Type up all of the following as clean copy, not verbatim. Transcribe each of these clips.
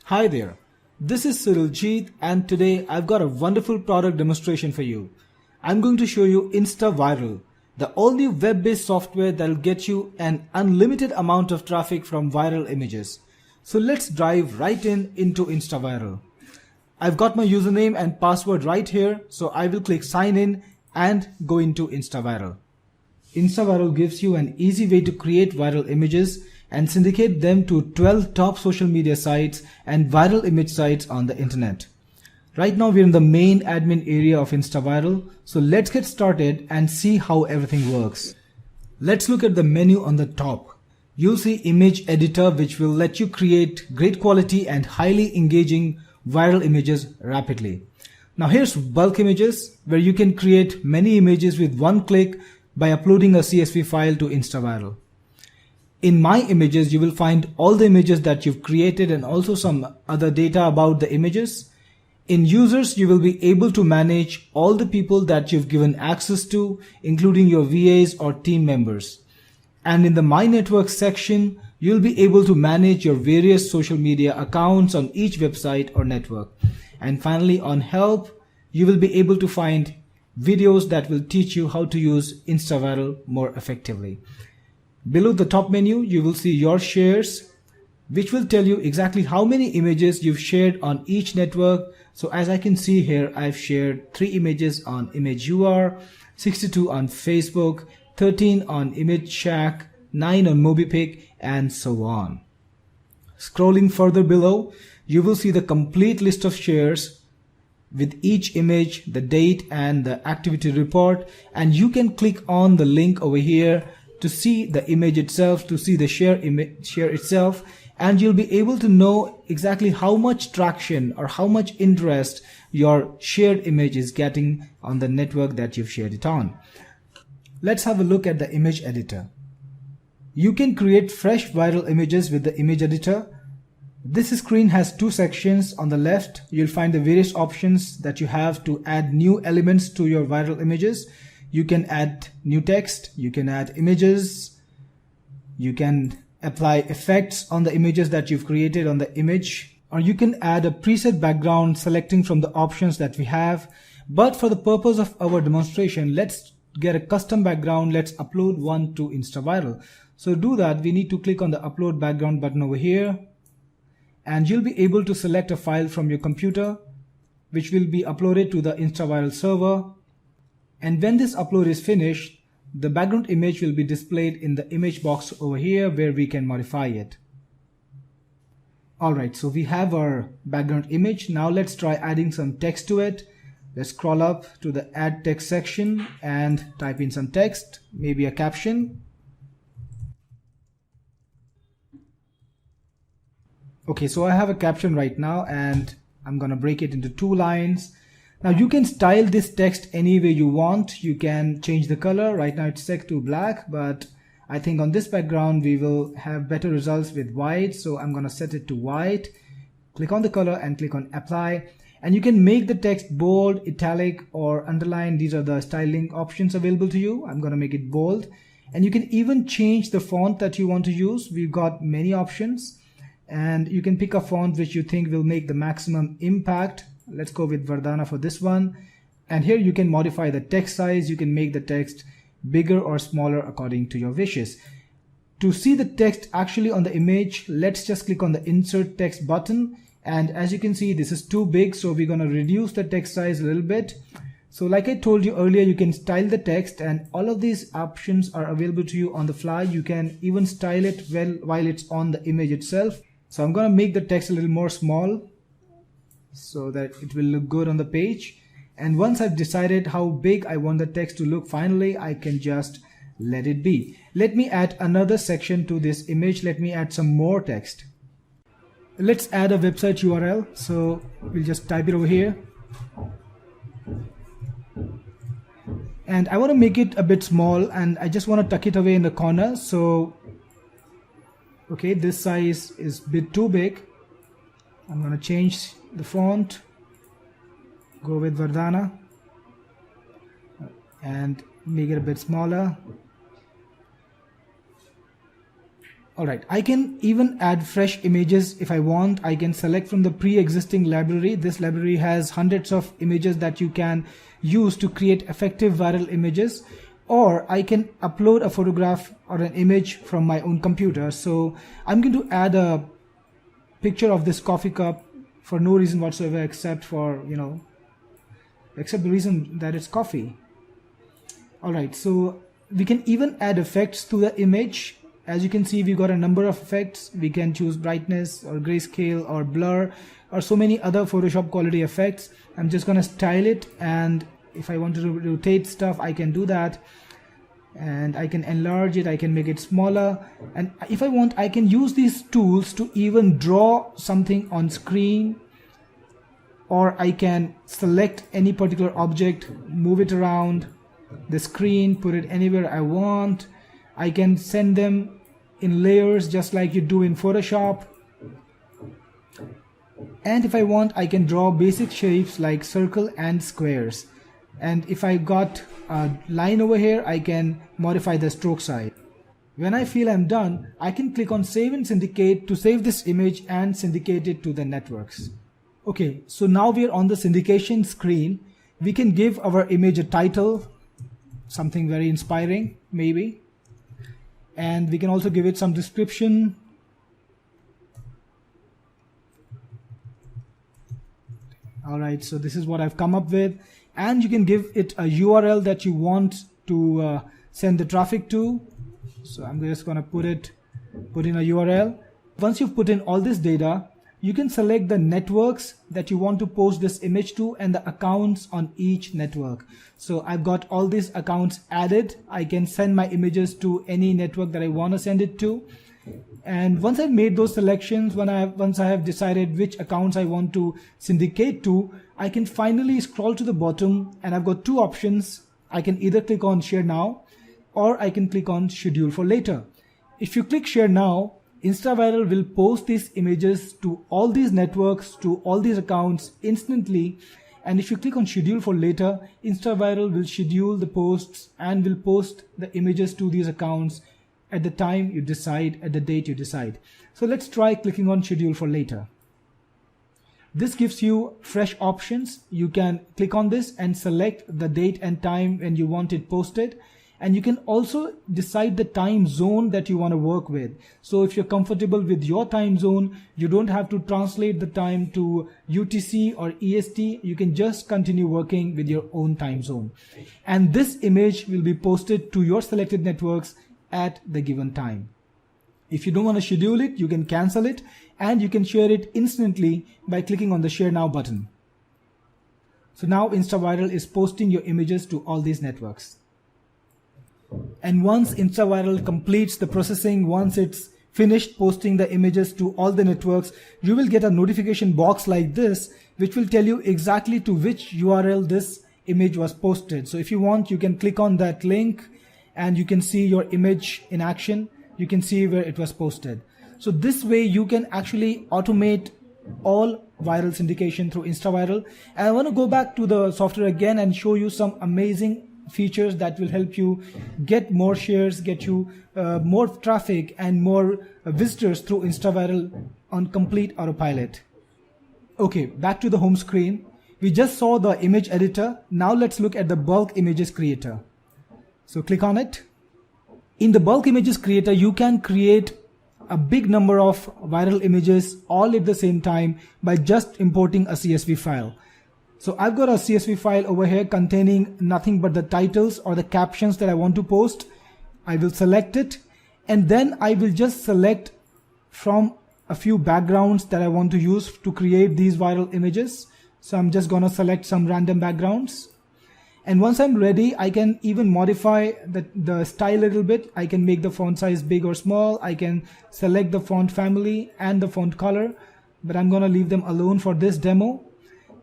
Hi there, this is Cyriljeet and today I've got a wonderful product demonstration for you. I'm going to show you InstaViral, the all-new web-based software that'll get you an unlimited amount of traffic from viral images. So let's dive right into InstaViral. I've got my username and password right here, so I will click sign in and go into InstaViral. InstaViral gives you an easy way to create viral images and syndicate them to 12 top social media sites and viral image sites on the internet. Right now we're in the main admin area of InstaViral, so let's get started and see how everything works. Let's look at the menu on the top. You'll see Image Editor, which will let you create great quality and highly engaging viral images rapidly. Now here's Bulk Images, where you can create many images with one click by uploading a CSV file to InstaViral. In My Images, you will find all the images that you've created and also some other data about the images. In Users, you will be able to manage all the people that you've given access to, including your VAs or team members. And in the My Network section, you'll be able to manage your various social media accounts on each website or network. And finally, on Help, you will be able to find videos that will teach you how to use InstaViral more effectively. Below the top menu, you will see Your Shares, which will tell you exactly how many images you've shared on each network. So as I can see here, I've shared 3 images on ImageUR, 62 on Facebook, 13 on ImageShack, 9 on MobiPic, and so on. Scrolling further below, you will see the complete list of shares with each image, the date, and the activity report. And you can click on the link over here to see the image itself, to see the share itself, and you'll be able to know exactly how much traction or how much interest your shared image is getting on the network that you've shared it on. Let's have a look at the image editor. You can create fresh viral images with the image editor. This screen has 2 sections. On the left, you'll find the various options that you have to add new elements to your viral images. You can add new text, you can add images, you can apply effects on the images that you've created on the image, or you can add a preset background selecting from the options that we have. But for the purpose of our demonstration, let's get a custom background. Let's upload one to InstaViral. So to do that, we need to click on the Upload Background button over here, and you'll be able to select a file from your computer, which will be uploaded to the InstaViral server. And when this upload is finished, the background image will be displayed in the image box over here where we can modify it. Alright, so we have our background image. Now let's try adding some text to it. Let's scroll up to the Add Text section and type in some text, maybe a caption. Okay, so I have a caption right now and I'm gonna break it into 2 lines. Now you can style this text any way you want. You can change the color. Right now it's set to black, but I think on this background we will have better results with white. So I'm going to set it to white. Click on the color and click on apply. And you can make the text bold, italic, or underline. These are the styling options available to you. I'm going to make it bold. And you can even change the font that you want to use. We've got many options. And you can pick a font which you think will make the maximum impact. Let's go with Vardhana for this one. And here you can modify the text size. You can make the text bigger or smaller according to your wishes. To see the text actually on the image, let's just click on the Insert Text button. And as you can see, this is too big, so we're going to reduce the text size a little bit. So like I told you earlier, you can style the text, and all of these options are available to you on the fly. You can even style it while it's on the image itself. So I'm going to make the text a little more small, so that it will look good on the page. And once I've decided how big I want the text to look, finally I can just let it be. Let me add another section to this image. Let me add some more text. Let's add a website URL. So we'll just type it over here. And I want to make it a bit small, and I just want to tuck it away in the corner. So okay, this size is a bit too big. I'm going to change the font, go with Vardhana, and make it a bit smaller. Alright, I can even add fresh images if I want. I can select from the pre-existing library. This library has hundreds of images that you can use to create effective viral images, or I can upload a photograph or an image from my own computer. So I'm going to add a picture of this coffee cup for no reason whatsoever except for, except the reason that it's coffee. Alright, so we can even add effects to the image. As you can see, we've got a number of effects. We can choose brightness or grayscale or blur or so many other Photoshop quality effects. I'm just going to style it, and if I want to rotate stuff, I can do that, and I can enlarge it, I can make it smaller, and if I want, I can use these tools to even draw something on screen, or I can select any particular object, move it around the screen, put it anywhere I want. I can send them in layers just like you do in Photoshop. And if I want, I can draw basic shapes like circle and squares. And if I got a line over here, I can modify the stroke size. When I feel I'm done, I can click on Save and Syndicate to save this image and syndicate it to the networks. Okay, so now we're on the syndication screen. We can give our image a title, something very inspiring, maybe. And we can also give it some description. Alright, so this is what I've come up with. And you can give it a URL that you want to send the traffic to. So I'm just going to put in a URL. Once you've put in all this data, you can select the networks that you want to post this image to and the accounts on each network. So I've got all these accounts added. I can send my images to any network that I want to send it to. And once I've made those selections, once I have decided which accounts I want to syndicate to, I can finally scroll to the bottom, and I've got two options. I can either click on Share Now, or I can click on Schedule for Later. If you click Share Now, InstaViral will post these images to all these networks, to all these accounts instantly. And if you click on Schedule for Later, InstaViral will schedule the posts and will post the images to these accounts at the time you decide, at the date you decide. So let's try clicking on Schedule for Later. This gives you fresh options. You can click on this and select the date and time when you want it posted. And you can also decide the time zone that you want to work with. So if you're comfortable with your time zone, you don't have to translate the time to UTC or EST. You can just continue working with your own time zone. And this image will be posted to your selected networks at the given time. If you don't want to schedule it, you can cancel it, and you can share it instantly by clicking on the Share Now button. So now InstaViral is posting your images to all these networks. And once InstaViral completes the processing, once it's finished posting the images to all the networks, you will get a notification box like this, which will tell you exactly to which URL this image was posted. So if you want, you can click on that link and you can see your image in action. You can see where it was posted. So this way you can actually automate all viral syndication through InstaViral. And I want to go back to the software again and show you some amazing features that will help you get more shares, get you more traffic and more visitors through InstaViral on complete autopilot. Okay, back to the home screen. We just saw the image editor. Now let's look at the bulk images creator. So click on it. In the bulk images creator, you can create a big number of viral images all at the same time by just importing a CSV file. So I've got a CSV file over here containing nothing but the titles or the captions that I want to post. I will select it, and then I will just select from a few backgrounds that I want to use to create these viral images. So I'm just gonna select some random backgrounds. And once I'm ready, I can even modify the style a little bit. I can make the font size big or small. I can select the font family and the font color, but I'm gonna leave them alone for this demo.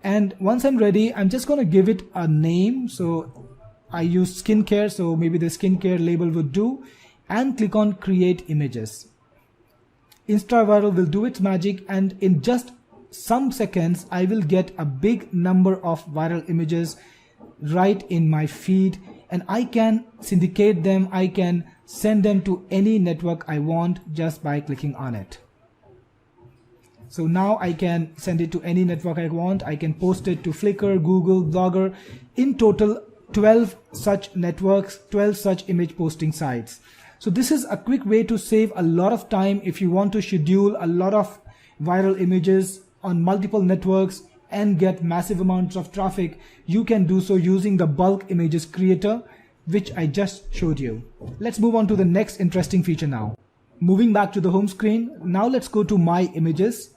And once I'm ready, I'm just gonna give it a name. So I use skincare, so maybe the skincare label would do, and click on Create Images. InstaViral will do its magic, and in just some seconds, I will get a big number of viral images right in my feed, and I can syndicate them. I can send them to any network I want just by clicking on it. So now I can send it to any network I want. I can post it to Flickr, Google, Blogger. In total, 12 such networks, 12 such image posting sites. So this is a quick way to save a lot of time if you want to schedule a lot of viral images on multiple networks and get massive amounts of traffic. You can do so using the bulk images creator, which I just showed you. Let's move on to the next interesting feature now. Moving back to the home screen, now let's go to My Images.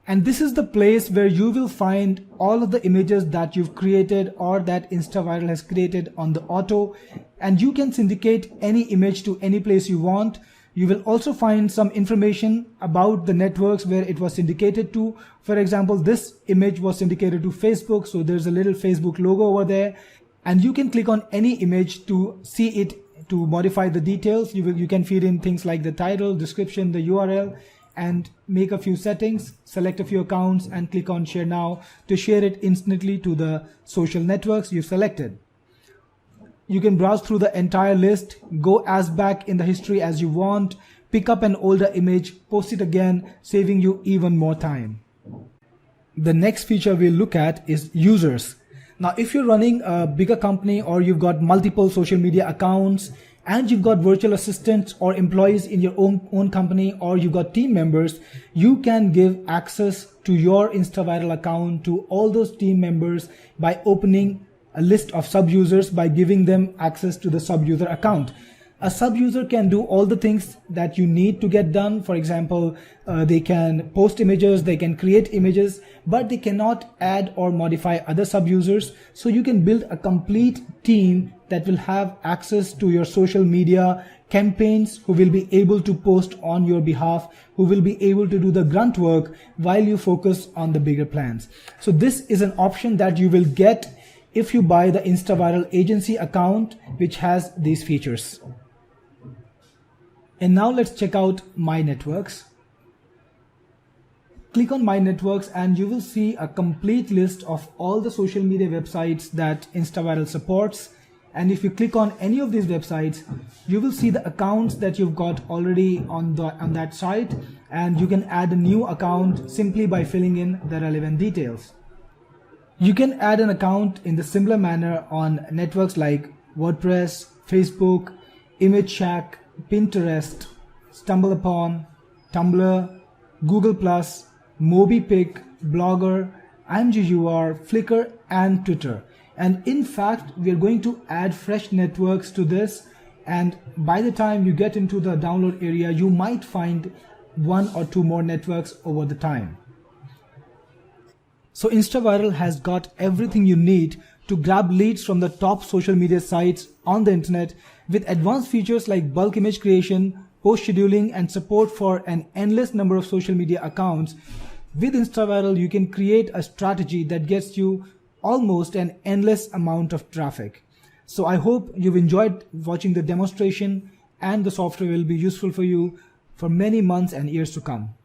And this is the place where you will find all of the images that you've created or that InstaViral has created on the auto. And you can syndicate any image to any place you want. You will also find some information about the networks where it was syndicated to. For example, this image was syndicated to Facebook, so there's a little Facebook logo over there. And you can click on any image to see it, to modify the details. You can feed in things like the title, description, the URL, and make a few settings, select a few accounts and click on Share Now to share it instantly to the social networks you've selected. You can browse through the entire list, go as back in the history as you want, pick up an older image, post it again, saving you even more time. The next feature we'll look at is users. Now, if you're running a bigger company or you've got multiple social media accounts and you've got virtual assistants or employees in your own company, or you've got team members, you can give access to your InstaViral account to all those team members by opening a list of sub-users by giving them access to the sub-user account. A sub-user can do all the things that you need to get done. For example, they can post images, they can create images, but they cannot add or modify other sub-users. So you can build a complete team that will have access to your social media campaigns, who will be able to post on your behalf, who will be able to do the grunt work while you focus on the bigger plans. So this is an option that you will get if you buy the InstaViral agency account, which has these features. And now let's check out My Networks. Click on My Networks and you will see a complete list of all the social media websites that InstaViral supports. And if you click on any of these websites, you will see the accounts that you've got already on that site, and you can add a new account simply by filling in the relevant details. You can add an account in the similar manner on networks like WordPress, Facebook, ImageShack, Pinterest, StumbleUpon, Tumblr, Google+, MobiPic, Blogger, IMGUR, Flickr, and Twitter. And in fact, we are going to add fresh networks to this, and by the time you get into the download area, you might find 1 or 2 more networks over the time. So InstaViral has got everything you need to grab leads from the top social media sites on the internet, with advanced features like bulk image creation, post scheduling, and support for an endless number of social media accounts. With InstaViral, you can create a strategy that gets you almost an endless amount of traffic. So I hope you've enjoyed watching the demonstration, and the software will be useful for you for many months and years to come.